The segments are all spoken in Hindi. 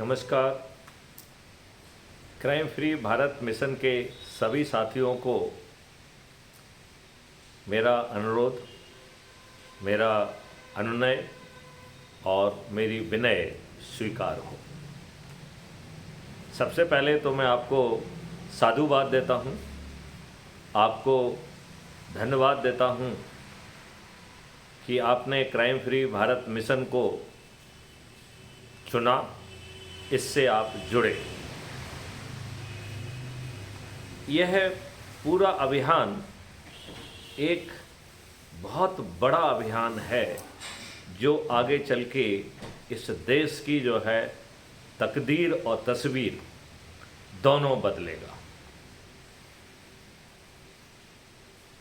नमस्कार। क्राइम फ्री भारत मिशन के सभी साथियों को मेरा अनुरोध, मेरा अनुनय और मेरी विनय स्वीकार हो। सबसे पहले तो मैं आपको साधुवाद देता हूँ, आपको धन्यवाद देता हूँ कि आपने क्राइम फ्री भारत मिशन को चुना, इससे आप जुड़े। यह पूरा अभियान एक बहुत बड़ा अभियान है जो आगे चल के इस देश की जो है तकदीर और तस्वीर दोनों बदलेगा।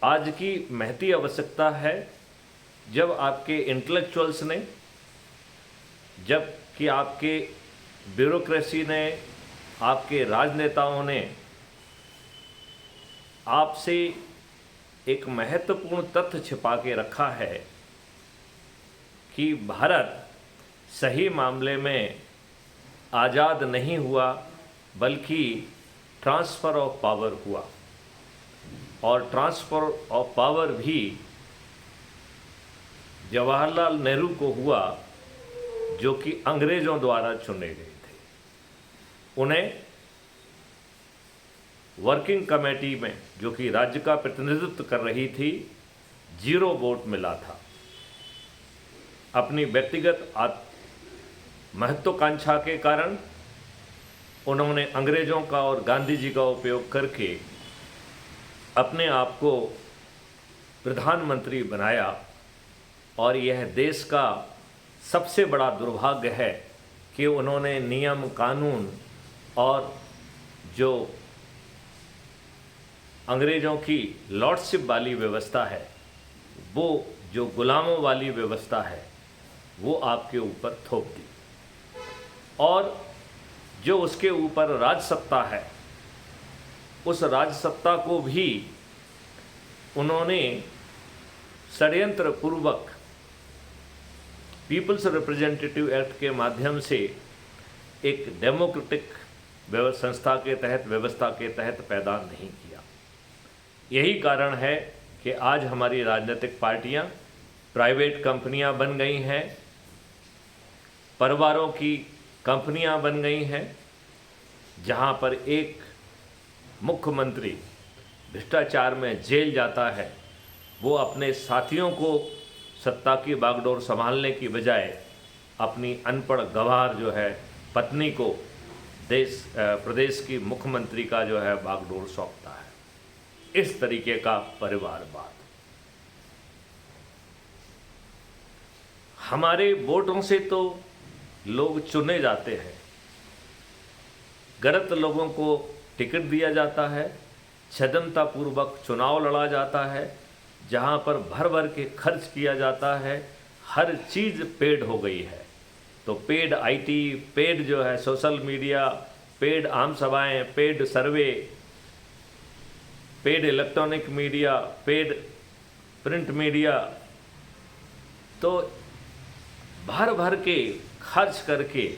आज की महती आवश्यकता है जब आपके इंटेलेक्चुअल्स ने, जब कि आपके ब्यूरोक्रेसी ने, आपके राजनेताओं ने आपसे एक महत्वपूर्ण तथ्य छिपा के रखा है कि भारत सही मामले में आज़ाद नहीं हुआ बल्कि ट्रांसफ़र ऑफ पावर हुआ, और ट्रांसफ़र ऑफ पावर भी जवाहरलाल नेहरू को हुआ जो कि अंग्रेज़ों द्वारा चुने गए थे। उन्हें वर्किंग कमेटी में, जो कि राज्य का प्रतिनिधित्व कर रही थी, 0 वोट मिला था। अपनी व्यक्तिगत महत्वाकांक्षा के कारण उन्होंने अंग्रेज़ों का और गांधी जी का उपयोग करके अपने आप को प्रधानमंत्री बनाया, और यह देश का सबसे बड़ा दुर्भाग्य है कि उन्होंने नियम कानून और जो अंग्रेज़ों की लॉर्डशिप वाली व्यवस्था है, वो जो गुलामों वाली व्यवस्था है, वो आपके ऊपर थोप दी, और जो उसके ऊपर राजसत्ता है, उस राजसत्ता को भी उन्होंने षड्यंत्र पूर्वक पीपल्स रिप्रेजेंटेटिव एक्ट के माध्यम से एक डेमोक्रेटिक संस्था के तहत, व्यवस्था के तहत पैदा नहीं किया। यही कारण है कि आज हमारी राजनीतिक पार्टियां प्राइवेट कंपनियां बन गई हैं, परिवारों की कंपनियां बन गई हैं, जहां पर एक मुख्यमंत्री भ्रष्टाचार में जेल जाता है, वो अपने साथियों को सत्ता की बागडोर संभालने की बजाय अपनी अनपढ़ गंवार जो है पत्नी को प्रदेश की मुख्यमंत्री का जो है बागडोर सौंपता है। इस तरीके का परिवारवाद। हमारे वोटों से तो लोग चुने जाते हैं, गलत लोगों को टिकट दिया जाता है, छद्मतापूर्वक चुनाव लड़ा जाता है, जहाँ पर भर भर के खर्च किया जाता है। हर चीज़ पेड हो गई है, तो पेड आईटी, पेड जो है सोशल मीडिया, पेड आम सभाएं, paid survey, paid electronic media, paid print media, तो भर भर के खर्च करके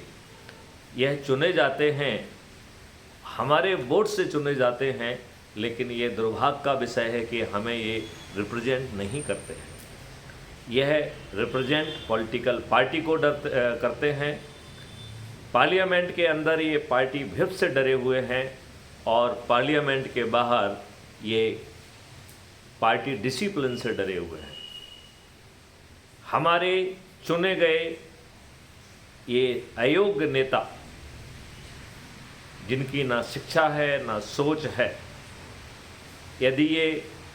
यह चुने जाते हैं, हमारे वोट से चुने जाते हैं। लेकिन ये दुर्भाग्य का विषय है कि हमें ये रिप्रेजेंट नहीं करते हैं। यह रिप्रेजेंट पॉलिटिकल पार्टी को करते हैं। पार्लियामेंट के अंदर ये पार्टी व्हिप से डरे हुए हैं, और पार्लियामेंट के बाहर ये पार्टी डिसिप्लिन से डरे हुए हैं। हमारे चुने गए ये अयोग्य नेता, जिनकी ना शिक्षा है ना सोच है, यदि ये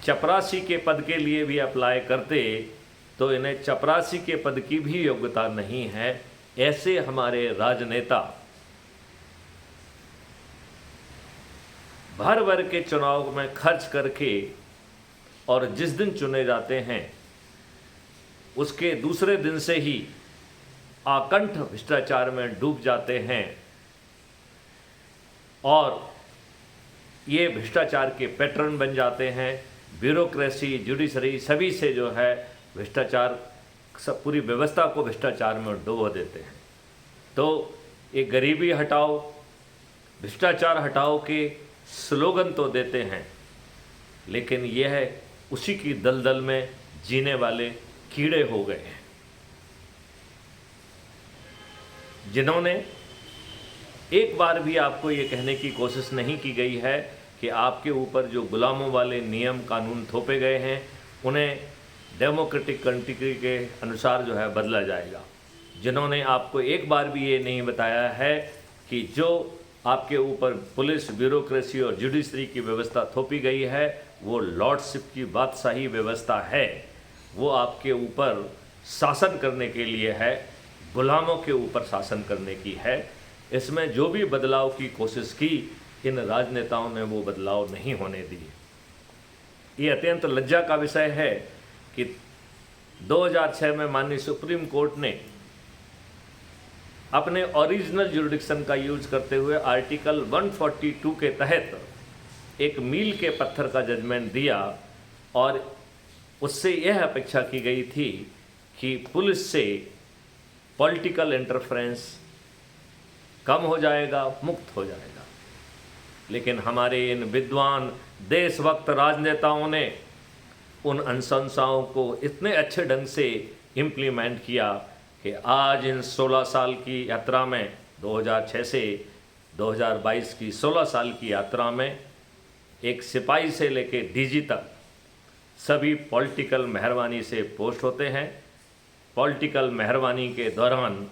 चपरासी के पद के लिए भी अप्लाई करते तो इन्हें चपरासी के पद की भी योग्यता नहीं है। ऐसे हमारे राजनेता भर भर के चुनाव में खर्च करके, और जिस दिन चुने जाते हैं उसके दूसरे दिन से ही आकंठ भ्रष्टाचार में डूब जाते हैं, और ये भ्रष्टाचार के पैटर्न बन जाते हैं। ब्यूरोक्रेसी, जुडिशरी सभी से जो है भ्रष्टाचार, सब पूरी व्यवस्था को भ्रष्टाचार में डुबो देते हैं। तो ये गरीबी हटाओ, भ्रष्टाचार हटाओ के स्लोगन तो देते हैं, लेकिन यह उसी की दलदल में जीने वाले कीड़े हो गए हैं, जिन्होंने एक बार भी आपको ये कहने की कोशिश नहीं की गई है कि आपके ऊपर जो गुलामों वाले नियम कानून थोपे गए हैं उन्हें डेमोक्रेटिक कंट्री के अनुसार जो है बदला जाएगा। जिन्होंने आपको एक बार भी ये नहीं बताया है कि जो आपके ऊपर पुलिस, ब्यूरोक्रेसी और जुडिशरी की व्यवस्था थोपी गई है वो लॉर्डशिप की बादशाही व्यवस्था है, वो आपके ऊपर शासन करने के लिए है, गुलामों के ऊपर शासन करने की है। इसमें जो भी बदलाव की कोशिश की, इन राजनेताओं ने वो बदलाव नहीं होने दिए। ये अत्यंत लज्जा का विषय है कि 2006 में माननीय सुप्रीम कोर्ट ने अपने ओरिजिनल जुरिडिक्शन का यूज करते हुए आर्टिकल 142 के तहत एक मील के पत्थर का जजमेंट दिया और उससे यह अपेक्षा की गई थी कि पुलिस से पॉलिटिकल इंटरफेरेंस कम हो जाएगा, मुक्त हो जाएगा। लेकिन हमारे इन विद्वान देशभक्त राजनेताओं ने उन अनुशंसाओं को इतने अच्छे ढंग से इम्प्लीमेंट किया कि आज इन 16 साल की यात्रा में, 2006 से 2022 की 16 साल की यात्रा में, एक सिपाही से लेके डीजी तक सभी पॉलिटिकल मेहरबानी से पोस्ट होते हैं। पॉलिटिकल मेहरबानी के दौरान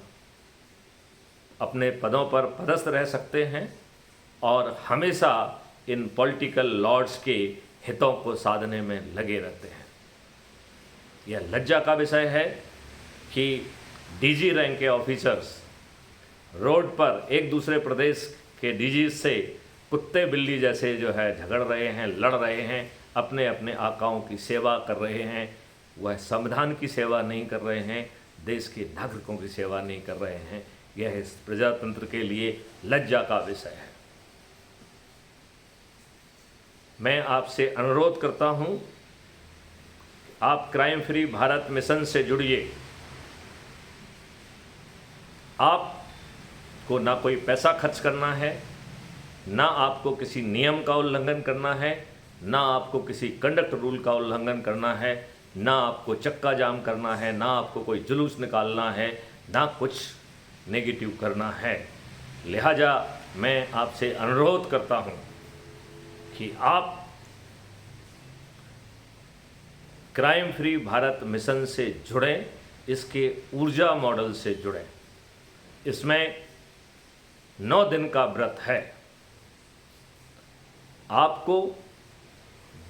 अपने पदों पर पदस्थ रह सकते हैं और हमेशा इन पॉलिटिकल लॉर्ड्स के हितों को साधने में लगे रहते हैं। यह लज्जा का विषय है कि डीजी रैंक के ऑफिसर्स रोड पर एक दूसरे प्रदेश के डीजी से कुत्ते बिल्ली जैसे जो है झगड़ रहे हैं, लड़ रहे हैं, अपने अपने आकाओं की सेवा कर रहे हैं। वह संविधान की सेवा नहीं कर रहे हैं, देश के नागरिकों की सेवा नहीं कर रहे हैं। यह इस प्रजातंत्र के लिए लज्जा का विषय है। मैं आपसे अनुरोध करता हूं, आप क्राइम फ्री भारत मिशन से जुड़िए। आपको ना कोई पैसा खर्च करना है, ना आपको किसी नियम का उल्लंघन करना है, ना आपको किसी कंडक्ट रूल का उल्लंघन करना है, ना आपको चक्का जाम करना है, ना आपको कोई जुलूस निकालना है, ना कुछ नेगेटिव करना है। लिहाजा मैं आपसे अनुरोध करता हूं कि आप क्राइम फ्री भारत मिशन से जुड़ें, इसके ऊर्जा मॉडल से जुड़ें। इसमें 9 दिन का व्रत है। आपको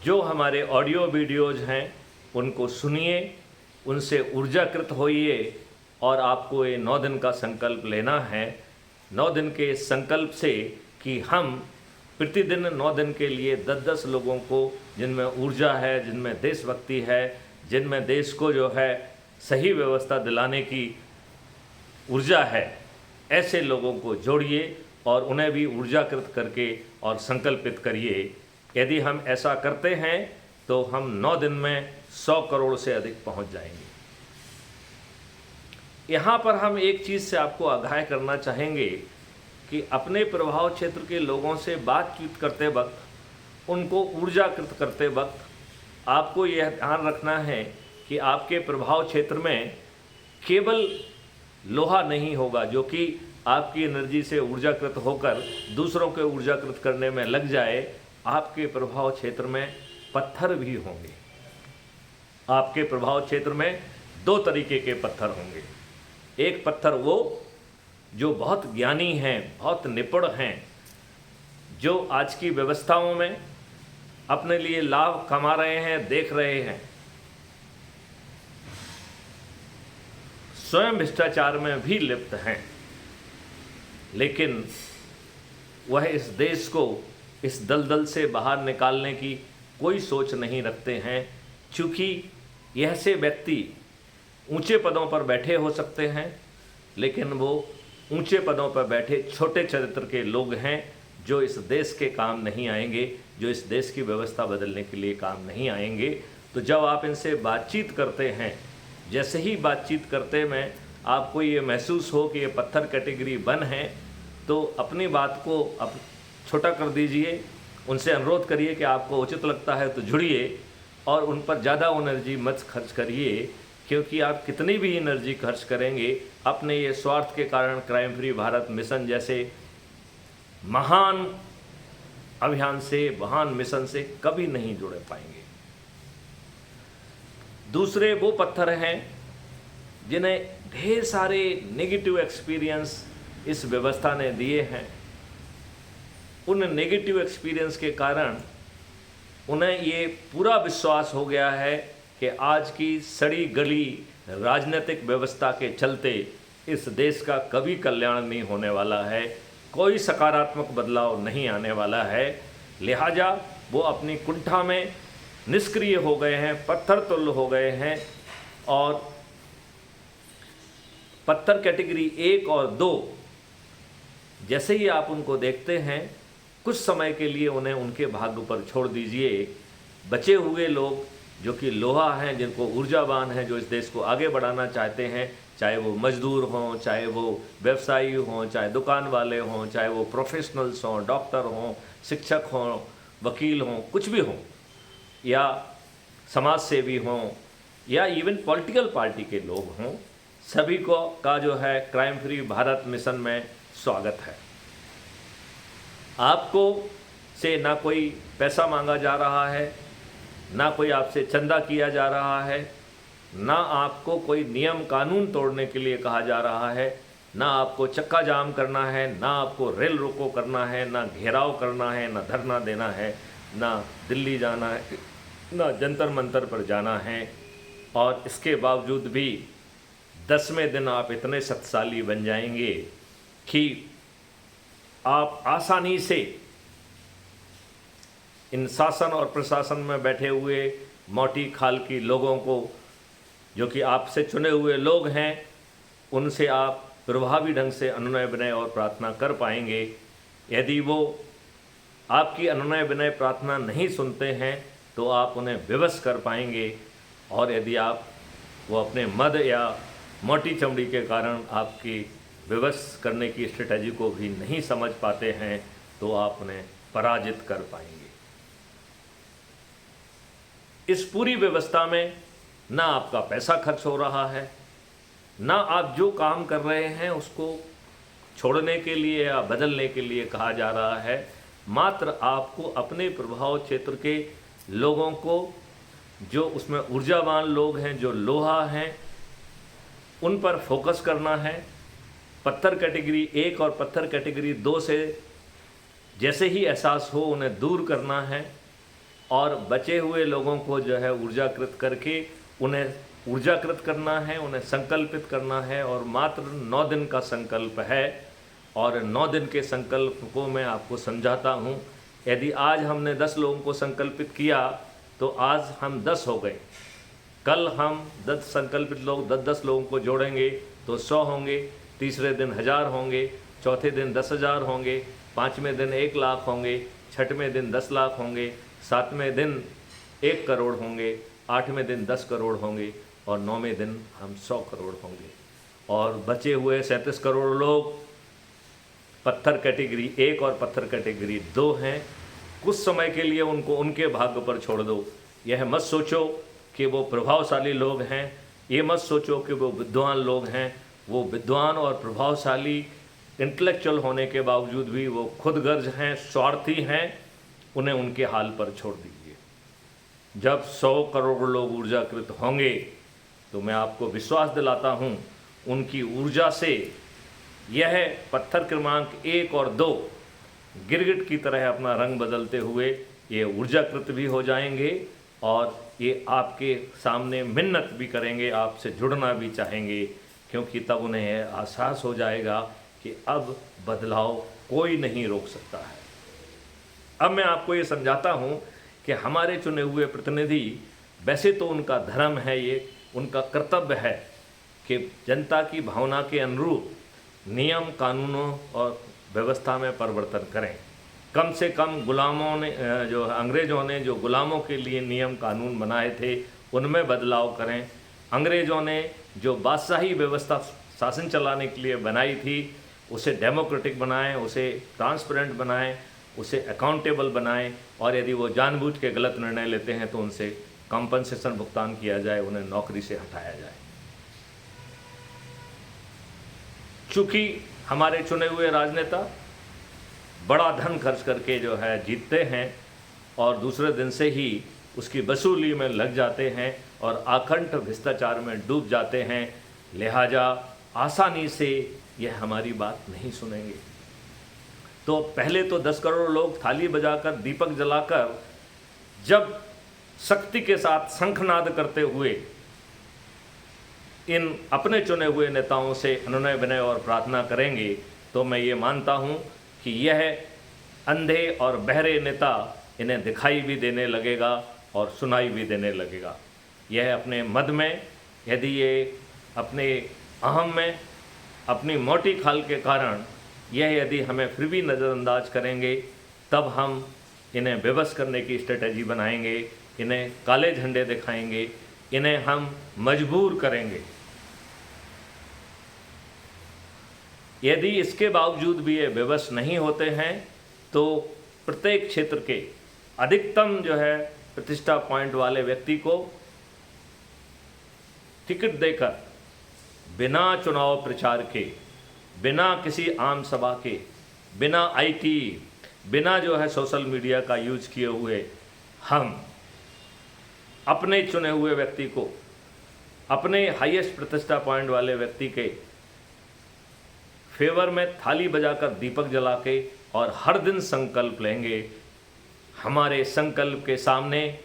जो हमारे ऑडियो वीडियोज हैं उनको सुनिए, उनसे ऊर्जाकृत होइए और आपको ये 9 दिन का संकल्प लेना है। 9 दिन के संकल्प से कि हम प्रतिदिन 9 दिन के लिए 10-10 लोगों को, जिनमें ऊर्जा है, जिनमें देशभक्ति है, जिनमें देश को जो है सही व्यवस्था दिलाने की ऊर्जा है, ऐसे लोगों को जोड़िए और उन्हें भी ऊर्जाकृत करके और संकल्पित करिए। यदि हम ऐसा करते हैं तो हम 9 दिन में 100 करोड़ से अधिक पहुंच जाएंगे। यहाँ पर हम एक चीज़ से आपको आगाह करना चाहेंगे कि अपने प्रभाव क्षेत्र के लोगों से बातचीत करते वक्त, उनको ऊर्जाकृत करते वक्त आपको यह ध्यान रखना है कि आपके प्रभाव क्षेत्र में केवल लोहा नहीं होगा जो कि आपकी एनर्जी से ऊर्जाकृत होकर दूसरों के ऊर्जाकृत करने में लग जाए। आपके प्रभाव क्षेत्र में पत्थर भी होंगे। आपके प्रभाव क्षेत्र में 2 तरीके के पत्थर होंगे। एक पत्थर वो जो बहुत ज्ञानी हैं, बहुत निपुण हैं, जो आज की व्यवस्थाओं में अपने लिए लाभ कमा रहे हैं, देख रहे हैं, स्वयं भ्रष्टाचार में भी लिप्त हैं, लेकिन वह इस देश को इस दलदल से बाहर निकालने की कोई सोच नहीं रखते हैं। क्योंकि यह से व्यक्ति ऊंचे पदों पर बैठे हो सकते हैं, लेकिन वो ऊंचे पदों पर बैठे छोटे चरित्र के लोग हैं जो इस देश के काम नहीं आएंगे, जो इस देश की व्यवस्था बदलने के लिए काम नहीं आएंगे। तो जब आप इनसे बातचीत करते हैं, जैसे ही बातचीत करते में आपको ये महसूस हो कि ये पत्थर कैटेगरी 1 है, तो अपनी बात को छोटा कर दीजिए, उनसे अनुरोध करिए कि आपको उचित लगता है तो जुड़िए, और उन पर ज़्यादा एनर्जी मत खर्च करिए, क्योंकि आप कितनी भी एनर्जी खर्च करेंगे अपने ये स्वार्थ के कारण क्राइम फ्री भारत मिशन जैसे महान अभियान से, महान मिशन से कभी नहीं जुड़ पाएंगे। दूसरे वो पत्थर हैं जिन्हें ढेर सारे नेगेटिव एक्सपीरियंस इस व्यवस्था ने दिए हैं। उन नेगेटिव एक्सपीरियंस के कारण उन्हें ये पूरा विश्वास हो गया है कि आज की सड़ी गली राजनीतिक व्यवस्था के चलते इस देश का कभी कल्याण नहीं होने वाला है, कोई सकारात्मक बदलाव नहीं आने वाला है। लिहाजा वो अपनी कुंठा में निष्क्रिय हो गए हैं, पत्थर तुल्य हो गए हैं, और पत्थर कैटेगरी 1 और 2 जैसे ही आप उनको देखते हैं, कुछ समय के लिए उन्हें उनके भाग्य पर छोड़ दीजिए। बचे हुए लोग जो कि लोहा हैं, जिनको ऊर्जावान हैं, जो इस देश को आगे बढ़ाना चाहते हैं, चाहे वो मजदूर हों, चाहे वो व्यवसायी हों, चाहे दुकान वाले हों, चाहे वो प्रोफेशनल्स हों, डॉक्टर हों, शिक्षक हों, वकील हों, कुछ भी हों, या समाज सेवी हों, या इवन पॉलिटिकल पार्टी के लोग हों, सभी को का जो है क्राइम फ्री भारत मिशन में स्वागत है। आपको से ना कोई पैसा मांगा जा रहा है, ना कोई आपसे चंदा किया जा रहा है, ना आपको कोई नियम कानून तोड़ने के लिए कहा जा रहा है, ना आपको चक्का जाम करना है, ना आपको रेल रोको करना है, ना घेराव करना है, ना धरना देना है, ना दिल्ली जाना है, ना जंतर मंतर पर जाना है। और इसके बावजूद भी 10वें दिन आप इतने शक्तिशाली बन जाएंगे कि आप आसानी से इन शासन और प्रशासन में बैठे हुए मोटी खाल की लोगों को, जो कि आपसे चुने हुए लोग हैं, उनसे आप प्रभावी ढंग से अनुनय विनय और प्रार्थना कर पाएंगे। यदि वो आपकी अनुनय विनय प्रार्थना नहीं सुनते हैं तो आप उन्हें विवश कर पाएंगे, और यदि आप वो अपने मद या मोटी चमड़ी के कारण आपकी विवश करने की स्ट्रेटजी को भी नहीं समझ पाते हैं तो आप उन्हें पराजित कर पाएंगे। इस पूरी व्यवस्था में ना आपका पैसा खर्च हो रहा है, ना आप जो काम कर रहे हैं उसको छोड़ने के लिए या बदलने के लिए कहा जा रहा है। मात्र आपको अपने प्रभाव क्षेत्र के लोगों को, जो उसमें ऊर्जावान लोग हैं, जो लोहा हैं, उन पर फोकस करना है। पत्थर कैटेगरी 1 और पत्थर कैटेगरी 2 से जैसे ही एहसास हो उन्हें दूर करना है, और बचे हुए लोगों को जो है ऊर्जाकृत करके उन्हें ऊर्जाकृत करना है, उन्हें संकल्पित करना है। और मात्र 9 दिन का संकल्प है, और 9 दिन के संकल्प को मैं आपको समझाता हूँ। यदि आज हमने 10 लोगों को संकल्पित किया तो आज हम 10 हो गए, कल हम 10 संकल्पित लोग 10 लोगों को जोड़ेंगे तो 100 होंगे, तीसरे दिन 1000 होंगे, चौथे दिन 10,000 होंगे, 5वें दिन 1 लाख होंगे, 6वें दिन 10 लाख होंगे, 7वें दिन 1 करोड़ होंगे, 8वें दिन 10 करोड़ होंगे, और 9वें दिन हम 100 करोड़ होंगे। और बचे हुए 37 करोड़ लोग पत्थर कैटेगरी 1 और पत्थर कैटेगरी 2 हैं। कुछ समय के लिए उनको उनके भाग्य पर छोड़ दो। यह मत सोचो कि वो प्रभावशाली लोग हैं, ये मत सोचो कि वो विद्वान लोग हैं। वो विद्वान और प्रभावशाली इंटेलेक्चुअल होने के बावजूद भी वो खुदगर्ज हैं, स्वार्थी हैं। उन्हें उनके हाल पर छोड़ दीजिए। जब 100 करोड़ लोग ऊर्जाकृत होंगे तो मैं आपको विश्वास दिलाता हूँ, उनकी ऊर्जा से यह पत्थर क्रमांक 1 और 2 गिरगिट की तरह अपना रंग बदलते हुए ये ऊर्जाकृत भी हो जाएंगे, और ये आपके सामने मिन्नत भी करेंगे, आपसे जुड़ना भी चाहेंगे, क्योंकि तब उन्हें यह एहसास हो जाएगा कि अब बदलाव कोई नहीं रोक सकता है। अब मैं आपको ये समझाता हूँ कि हमारे चुने हुए प्रतिनिधि, वैसे तो उनका धर्म है, ये उनका कर्तव्य है कि जनता की भावना के अनुरूप नियम कानूनों और व्यवस्था में परिवर्तन करें। कम से कम गुलामों ने, जो अंग्रेज़ों ने जो गुलामों के लिए नियम कानून बनाए थे, उनमें बदलाव करें। अंग्रेज़ों ने जो बादशाही व्यवस्था शासन चलाने के लिए बनाई थी उसे डेमोक्रेटिक बनाएं, उसे ट्रांसपेरेंट बनाएं, उसे अकाउंटेबल बनाएं, और यदि वो जानबूझ के गलत निर्णय लेते हैं तो उनसे कंपनसेशन भुगतान किया जाए, उन्हें नौकरी से हटाया जाए। चूंकि हमारे चुने हुए राजनेता बड़ा धन खर्च करके जो है जीतते हैं और दूसरे दिन से ही उसकी वसूली में लग जाते हैं और आकंठ भ्रष्टाचार में डूब जाते हैं, लिहाजा आसानी से यह हमारी बात नहीं सुनेंगे। तो पहले तो 10 करोड़ लोग थाली बजाकर, दीपक जलाकर, जब शक्ति के साथ शंखनाद करते हुए इन अपने चुने हुए नेताओं से अनुनय विनय और प्रार्थना करेंगे, तो मैं ये मानता हूँ कि यह अंधे और बहरे नेता इन्हें दिखाई भी देने लगेगा और सुनाई भी देने लगेगा। यह अपने मद में, यदि ये अपने अहम में, अपनी मोटी खाल के कारण यह यदि हमें फिर भी नज़रअंदाज करेंगे, तब हम इन्हें बेबस करने की स्ट्रेटजी बनाएंगे, इन्हें काले झंडे दिखाएंगे, इन्हें हम मजबूर करेंगे। यदि इसके बावजूद भी ये बेबस नहीं होते हैं तो प्रत्येक क्षेत्र के अधिकतम जो है प्रतिष्ठा पॉइंट वाले व्यक्ति को टिकट देकर बिना चुनाव प्रचार के, बिना किसी आम सभा के, बिना आईटी, बिना जो है सोशल मीडिया का यूज किए हुए हम अपने चुने हुए व्यक्ति को, अपने हाईएस्ट प्रतिष्ठा पॉइंट वाले व्यक्ति के फेवर में थाली बजाकर, दीपक जला के और हर दिन संकल्प लेंगे। हमारे संकल्प के सामने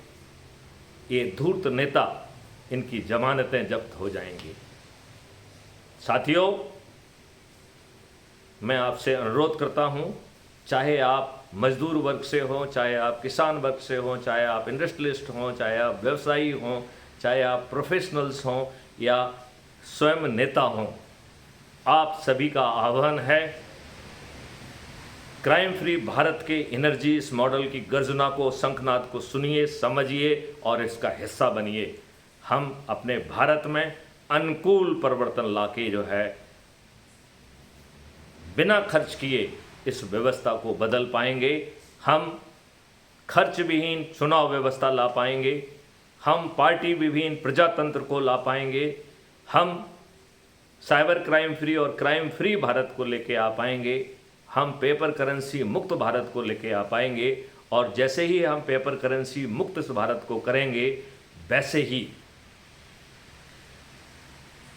ये धूर्त नेता, इनकी जमानतें जब्त हो जाएंगी। साथियों, मैं आपसे अनुरोध करता हूं, चाहे आप मजदूर वर्ग से हों, चाहे आप किसान वर्ग से हों, चाहे आप इंडस्ट्रियलिस्ट हों, चाहे आप व्यवसायी हों, चाहे आप प्रोफेशनल्स हों या स्वयं नेता हों, आप सभी का आह्वान है, क्राइम फ्री भारत के एनर्जी इस मॉडल की गर्जना को, शंखनाद को सुनिए, समझिए और इसका हिस्सा बनिए। हम अपने भारत में अनुकूल परिवर्तन लाके जो है बिना खर्च किए इस व्यवस्था को बदल पाएंगे। हम खर्च विहीन चुनाव व्यवस्था ला पाएंगे, हम पार्टी विहीन प्रजातंत्र को ला पाएंगे, हम साइबर क्राइम फ्री और क्राइम फ्री भारत को लेके आ पाएंगे, हम पेपर करेंसी मुक्त भारत को लेके आ पाएंगे। और जैसे ही हम पेपर करेंसी मुक्त इस भारत को करेंगे, वैसे ही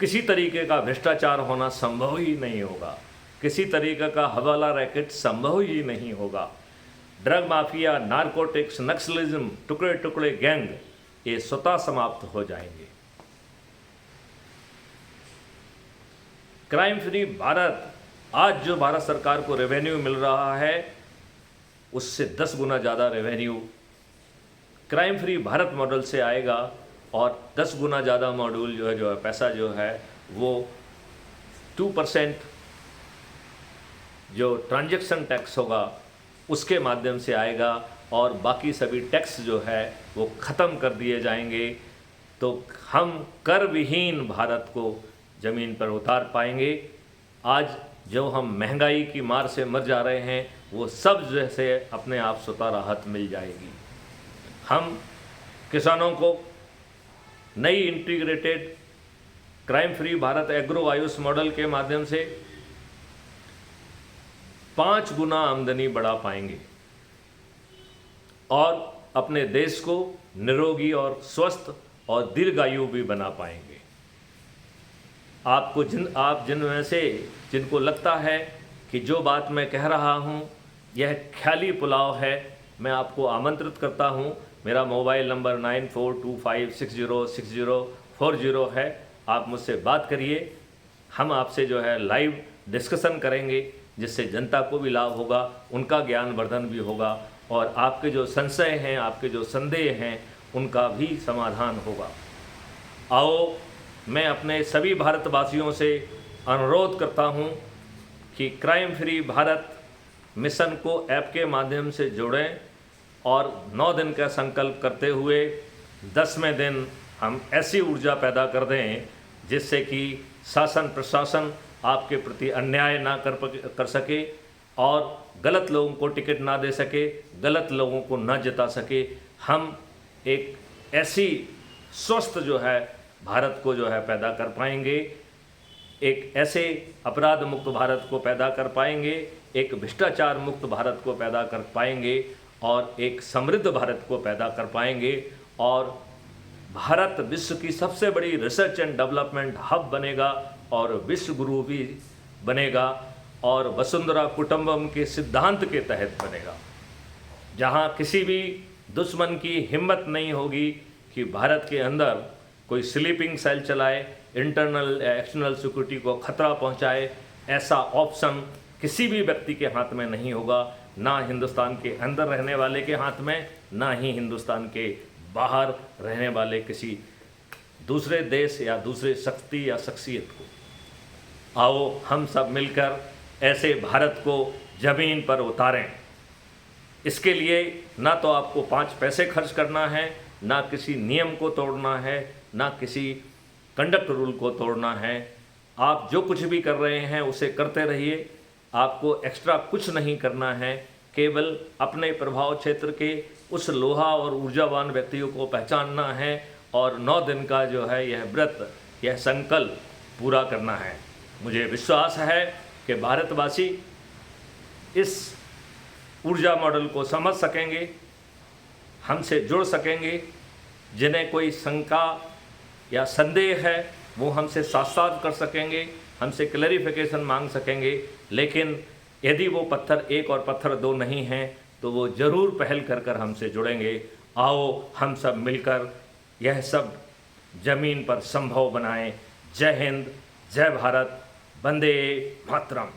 किसी तरीके का भ्रष्टाचार होना संभव ही नहीं होगा, किसी तरीके का हवाला रैकेट संभव ही नहीं होगा। ड्रग माफिया, नारकोटिक्स, नक्सलिज्म, टुकड़े टुकड़े गैंग, ये स्वतः समाप्त हो जाएंगे। क्राइम फ्री भारत, आज जो भारत सरकार को रेवेन्यू मिल रहा है उससे 10 गुना ज़्यादा revenue crime free Bharat model से आएगा और 10 गुना ज़्यादा मॉड्यूल जो है पैसा जो है वो 2% जो ट्रांजैक्शन टैक्स होगा उसके माध्यम से आएगा और बाकी सभी टैक्स जो है वो ख़त्म कर दिए जाएंगे। तो हम कर विहीन भारत को ज़मीन पर उतार पाएंगे। आज जो हम महंगाई की मार से मर जा रहे हैं वो सब जैसे अपने आप स्वतः राहत मिल जाएगी। हम किसानों को नई integrated crime free Bharat agro Ayush model के माध्यम से 5 गुना आमदनी बढ़ा पाएंगे और अपने देश को निरोगी और स्वस्थ और दीर्घायु भी बना पाएंगे। आप जिनमें से जिनको लगता है कि जो बात मैं कह रहा हूँ यह ख्याली पुलाव है, मैं आपको आमंत्रित करता हूँ। मेरा मोबाइल नंबर 9425606040 है। आप मुझसे बात करिए, हम आपसे जो है लाइव डिस्कशन करेंगे जिससे जनता को भी लाभ होगा, उनका ज्ञान वर्धन भी होगा और आपके जो संशय हैं, आपके जो संदेह हैं उनका भी समाधान होगा। आओ, मैं अपने सभी भारतवासियों से अनुरोध करता हूं कि क्राइम फ्री भारत मिशन को ऐप के माध्यम से जोड़ें और 9 दिन का संकल्प करते हुए 10वें दिन हम ऐसी ऊर्जा पैदा कर दें जिससे कि शासन प्रशासन आपके प्रति अन्याय ना कर सके और गलत लोगों को टिकट ना दे सके, गलत लोगों को ना जिता सके। हम एक ऐसी स्वस्थ जो है भारत को जो है पैदा कर पाएंगे, एक ऐसे अपराध मुक्त भारत को पैदा कर पाएंगे, एक भ्रष्टाचार मुक्त भारत को पैदा कर पाएंगे और एक समृद्ध भारत को पैदा कर पाएंगे। और भारत विश्व की सबसे बड़ी रिसर्च एंड डेवलपमेंट हब बनेगा और विश्व गुरु भी बनेगा और वसुंधरा कुटुंबम के सिद्धांत के तहत बनेगा, जहां किसी भी दुश्मन की हिम्मत नहीं होगी कि भारत के अंदर कोई स्लीपिंग सेल चलाए, इंटरनल या एक्सटर्नल सिक्योरिटी को खतरा पहुंचाए। ऐसा ऑप्शन किसी भी व्यक्ति के हाथ में नहीं होगा, ना हिंदुस्तान के अंदर रहने वाले के हाथ में, ना ही हिंदुस्तान के बाहर रहने वाले किसी दूसरे देश या दूसरे शक्ति या शख्सियत को। आओ हम सब मिलकर ऐसे भारत को ज़मीन पर उतारें। इसके लिए ना तो आपको 5 पैसे खर्च करना है, ना किसी नियम को तोड़ना है, ना किसी कंडक्ट रूल को तोड़ना है। आप जो कुछ भी कर रहे हैं उसे करते रहिए, आपको एक्स्ट्रा कुछ नहीं करना है। केवल अपने प्रभाव क्षेत्र के उस लोहा और ऊर्जावान व्यक्तियों को पहचानना है और 9 दिन का जो है यह व्रत, यह संकल्प पूरा करना है। मुझे विश्वास है कि भारतवासी इस ऊर्जा मॉडल को समझ सकेंगे, हमसे जुड़ सकेंगे। जिन्हें कोई शंका या संदेह है वो हमसे साथ कर सकेंगे, हमसे क्लैरिफिकेशन मांग सकेंगे। लेकिन यदि वो पत्थर 1 और पत्थर 2 नहीं हैं तो वो ज़रूर पहल कर हमसे जुड़ेंगे। आओ हम सब मिलकर यह सब ज़मीन पर संभव बनाएं। जय हिंद, जय भारत, वंदे मातरम।